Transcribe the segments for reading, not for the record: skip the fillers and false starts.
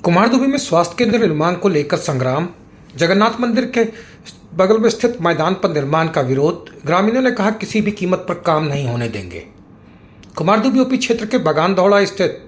कुमारदुबी में स्वास्थ्य केंद्र निर्माण को लेकर संग्राम। जगन्नाथ मंदिर के बगल में स्थित मैदान पर निर्माण का विरोध। ग्रामीणों ने कहा किसी भी कीमत पर काम नहीं होने देंगे। कुमारदुबी ओपी क्षेत्र के बगानदौड़ा स्थित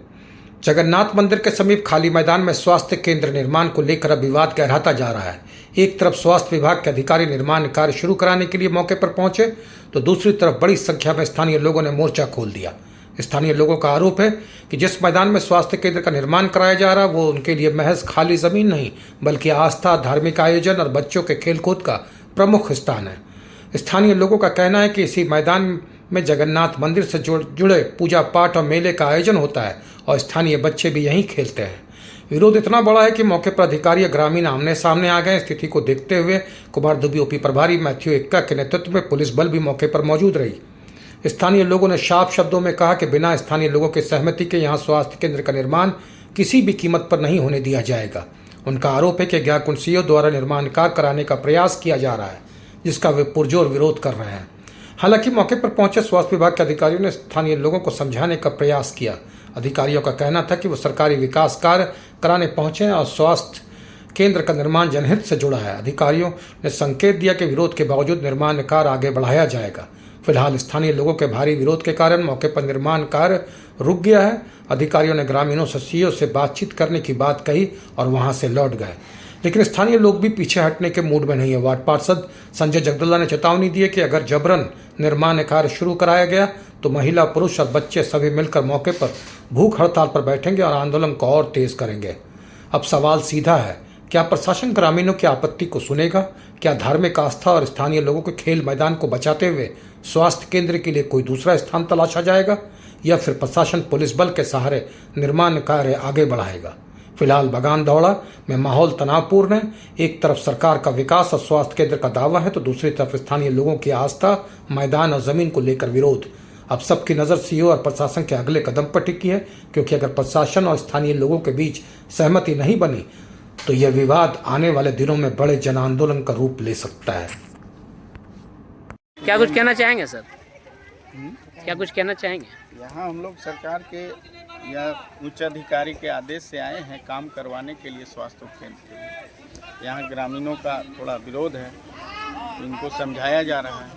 जगन्नाथ मंदिर के समीप खाली मैदान में स्वास्थ्य केंद्र निर्माण को लेकर अब विवाद गहराता जा रहा है। एक तरफ स्वास्थ्य विभाग के अधिकारी निर्माण कार्य शुरू कराने के लिए मौके पर पहुंचे तो दूसरी तरफ बड़ी संख्या में स्थानीय लोगों ने मोर्चा खोल दिया। स्थानीय लोगों का आरोप है कि जिस मैदान में स्वास्थ्य केंद्र का निर्माण कराया जा रहा है वो उनके लिए महज खाली जमीन नहीं बल्कि आस्था, धार्मिक आयोजन और बच्चों के खेलकूद का प्रमुख स्थान है। स्थानीय लोगों का कहना है कि इसी मैदान में जगन्नाथ मंदिर से जुड़े पूजा पाठ और मेले का आयोजन होता है और स्थानीय बच्चे भी यहीं खेलते हैं। विरोध इतना बड़ा है कि मौके पर अधिकारी और ग्रामीण आमने सामने आ गए। स्थिति को देखते हुए कुमारदुबी ओपी प्रभारी मैथ्यू एक्का के नेतृत्व में पुलिस बल भी मौके पर मौजूद रही। स्थानीय लोगों ने साफ शब्दों में कहा कि बिना स्थानीय लोगों की सहमति के यहाँ स्वास्थ्य केंद्र का निर्माण किसी भी कीमत पर नहीं होने दिया जाएगा। उनका आरोप है कि ज्ञाकुंड सीओ द्वारा निर्माण कार्य कराने का प्रयास किया जा रहा है जिसका वे पुरजोर विरोध कर रहे हैं। हालांकि मौके पर पहुंचे स्वास्थ्य विभाग के अधिकारियों ने स्थानीय लोगों को समझाने का प्रयास किया। अधिकारियों का कहना था कि वो सरकारी विकास कार्य कराने पहुंचे और स्वास्थ्य केंद्र का निर्माण जनहित से जुड़ा है। अधिकारियों ने संकेत दिया कि विरोध के बावजूद निर्माण कार्य आगे बढ़ाया जाएगा। फिलहाल स्थानीय लोगों के भारी विरोध के कारण मौके पर निर्माण कार्य रुक गया है। अधिकारियों ने ग्रामीणों से सीओ से बातचीत करने की बात कही और वहां से लौट गए, लेकिन स्थानीय लोग भी पीछे हटने के मूड में नहीं है। वार्ड पार्षद संजय जगदल्ला ने चेतावनी दी है कि अगर जबरन निर्माण कार्य शुरू कराया गया तो महिला, पुरुष और बच्चे सभी मिलकर मौके पर भूख हड़ताल पर बैठेंगे और आंदोलन को और तेज करेंगे। अब सवाल सीधा है, क्या प्रशासन ग्रामीणों की आपत्ति को सुनेगा? क्या धार्मिक आस्था और स्थानीय लोगों के खेल मैदान को बचाते हुए स्वास्थ्य केंद्र के लिए कोई दूसरा स्थान तलाशा जाएगा या फिर प्रशासन पुलिस बल के सहारे निर्माण कार्य आगे बढ़ाएगा? फिलहाल बगानदौड़ा में माहौल तनावपूर्ण है। एक तरफ सरकार का विकास और स्वास्थ्य केंद्र का दावा है तो दूसरी तरफ स्थानीय लोगों की आस्था, मैदान और जमीन को लेकर विरोध। अब सबकी नज़र सीओ और प्रशासन के अगले कदम पर टिकी है, क्योंकि अगर प्रशासन और स्थानीय लोगों के बीच सहमति नहीं बनी तो यह विवाद आने वाले दिनों में बड़े जन आंदोलन का रूप ले सकता है। क्या कुछ कहना चाहेंगे सर? क्या कुछ कहना चाहेंगे? यहाँ हम लोग सरकार के या उच्च अधिकारी के आदेश से आए हैं काम करवाने के लिए स्वास्थ्य केंद्र के लिए। यहाँ ग्रामीणों का थोड़ा विरोध है, इनको समझाया जा रहा है,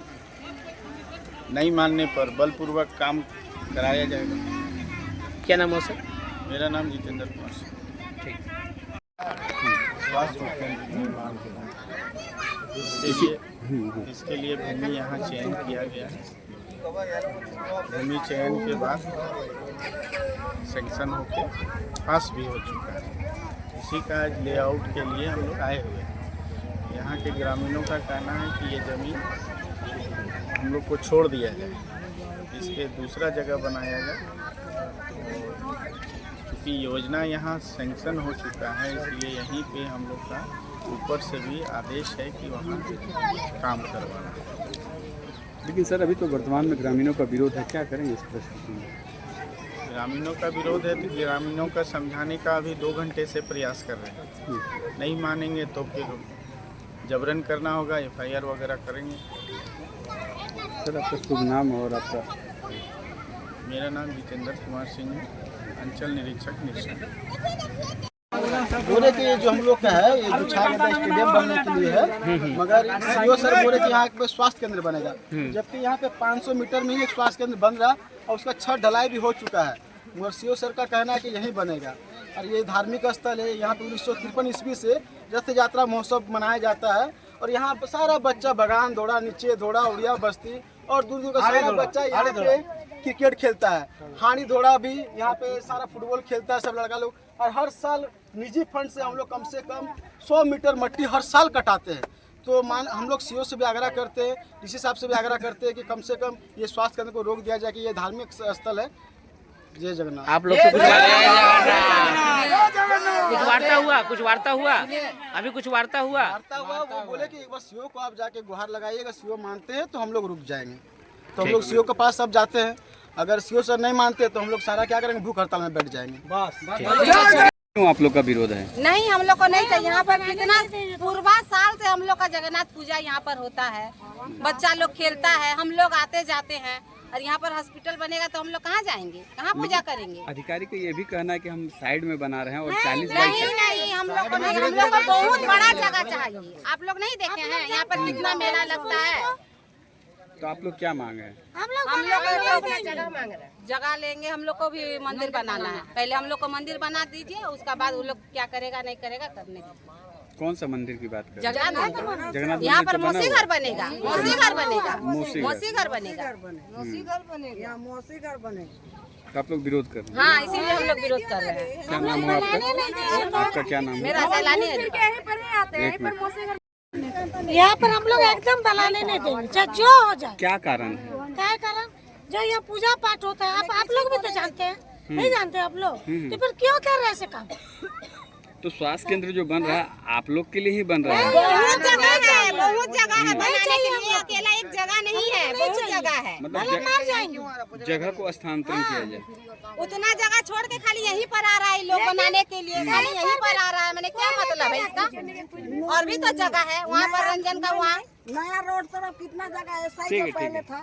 नहीं मानने पर बलपूर्वक काम कराया जाएगा। क्या नाम हो सर? मेरा नाम जितेंद्र कुमार सिंह। स्वास्थ्य केंद्र निर्माण इसके लिए भूमि यहाँ चयन किया गया है। भूमि चयन के बाद सैंक्शन होकर पास भी हो चुका है। इसी का लेआउट के लिए हम लोग आए हुए हैं। यहाँ के ग्रामीणों का कहना है कि ये ज़मीन हम लोग को छोड़ दिया जाए, इसके दूसरा जगह बनाया जाए। क्योंकि योजना यहाँ सैंक्शन हो चुका है इसलिए यहीं पे हम लोग का ऊपर से भी आदेश है कि वहाँ काम करवाना है। लेकिन सर अभी तो वर्तमान में ग्रामीणों का विरोध है, क्या करेंगे इस परिस्थिति में? ग्रामीणों का विरोध है तो ग्रामीणों का समझाने का अभी 2 घंटे से प्रयास कर रहे हैं। नहीं मानेंगे तो फिर जबरन करना होगा, FIR वगैरह करेंगे। सर आपका शुभ नाम और आपका? मेरा नाम जितेंद्र कुमार सिंह है, अंचल निरीक्षक निरीक्षण। बोले कि जो हम लोग का है ये गुच्छागदा स्टेडियम बनने के लिए है, मगर सीओ सर बोले कि यहाँ पे स्वास्थ्य केंद्र बनेगा, जबकि यहाँ पे 500 मीटर में ही एक स्वास्थ्य केंद्र बन रहा और उसका छत ढलाई भी हो चुका है। मगर सीओ सर का कहना है कि यहीं बनेगा। और ये धार्मिक स्थल है, यहाँ पे 1953 ईस्वी से रथ यात्रा महोत्सव मनाया जाता है और यहाँ पे सारा बच्चा बगानदौड़ा, नीचे दौड़ा, उड़िया बस्ती और दूर दूर का सारा बच्चा यहाँ पे क्रिकेट खेलता है। हानी धोड़ा भी यहाँ पे सारा फुटबॉल खेलता है सब लड़का लोग। और हर साल निजी फंड से हम लोग कम से कम 100 मीटर मिट्टी हर साल कटाते हैं। तो हम लोग सीओ से भी आग्रह करते हैं, डीसी साहब से भी आग्रह करते हैं कि कम से कम ये स्वास्थ्य केंद्र को रोक दिया जाए कि ये धार्मिक स्थल है। जय जगन्नाथ। आप लोग से कुछ वार्ता हुआ? अभी कुछ वार्ता हुआ? वो बोले कि एक बार सीओ को आप जाके गुहार लगाइएगा, सीओ मानते हैं तो हम लोग रुक जाएंगे। तो हम लोग सीओ के पास सब जाते हैं, अगर सीओ सर नहीं मानते तो हम लोग सारा क्या करेंगे, भूख हड़ताल में बैठ जाएंगे। बस क्यों आप लोग का विरोध है? नहीं, हम लोग को नहीं चाहिए। यहाँ पर कितना पूर्वा साल से हम लोग का जगन्नाथ पूजा यहाँ पर होता है, बच्चा लोग खेलता है, हम लोग आते जाते हैं। और यहाँ पर हॉस्पिटल बनेगा तो हम लोग कहाँ जाएंगे, कहाँ पूजा करेंगे? अधिकारी का ये भी कहना है कि हम साइड में बना रहे हैं और 40 नहीं नहीं, हम लोग को नहीं, हम लोग को बहुत बड़ा जगह चाहिए। आप लोग नहीं देखे हैं यहाँ पर कितना मेला लगता है? तो आप लोग क्या मांग रहे हैं? हम लोग जगह मांग रहे हैं, जगह लेंगे। हम लोग को भी मंदिर बनाना है, पहले हम लोग को मंदिर बना दीजिए, उसका बाद वो लोग क्या करेगा नहीं करेगा करने दीजिए। कौन सा मंदिर की बात कर रहे जगन्नाथ जगन्नाथ यहाँ मंदिर पर तो बना मौसी हुआ घर बनेगा, मौसी घर बनेगा, मौसी घर। मौसी घर बनेगा। तो आप लोग विरोध कर रहे हैं? हाँ, इसीलिए हम लोग विरोध कर रहे हैं। क्या नाम है आपका? आपका क्या नाम है? मेरा सैलानी है। एक मिनट। यहाँ पर हम लोग एकदम बनाने नहीं देंगे, चाहे जो हो जाए। क्या कारण है? क्या कारण? जो यहाँ पूजा पाठ होता है, आप लोग भी तो जानते हैं, नहीं जानते आप लोग? तो फिर क्यों कर रहे हैं ऐसे काम? तो स्वास्थ्य केंद्र जो बन रहा है आप लोग के लिए ही बन रहा है? बहुत जगह है, बहुत जगह है बनाने के लिए, अकेला एक जगह नहीं है, बहुत जगह है। मतलब जगह को स्थानांतरण किया जाए। उतना जगह छोड़ के खाली यहीं पर आ रहा है लोग बनाने के लिए, खाली यहीं पर आ रहा है, मैंने क्या मतलब है इसका? और भी तो जगह है वहाँ पर रंजन का, वहाँ नया रोड तरफ कितना जगह है, ठीक है, ठीक है।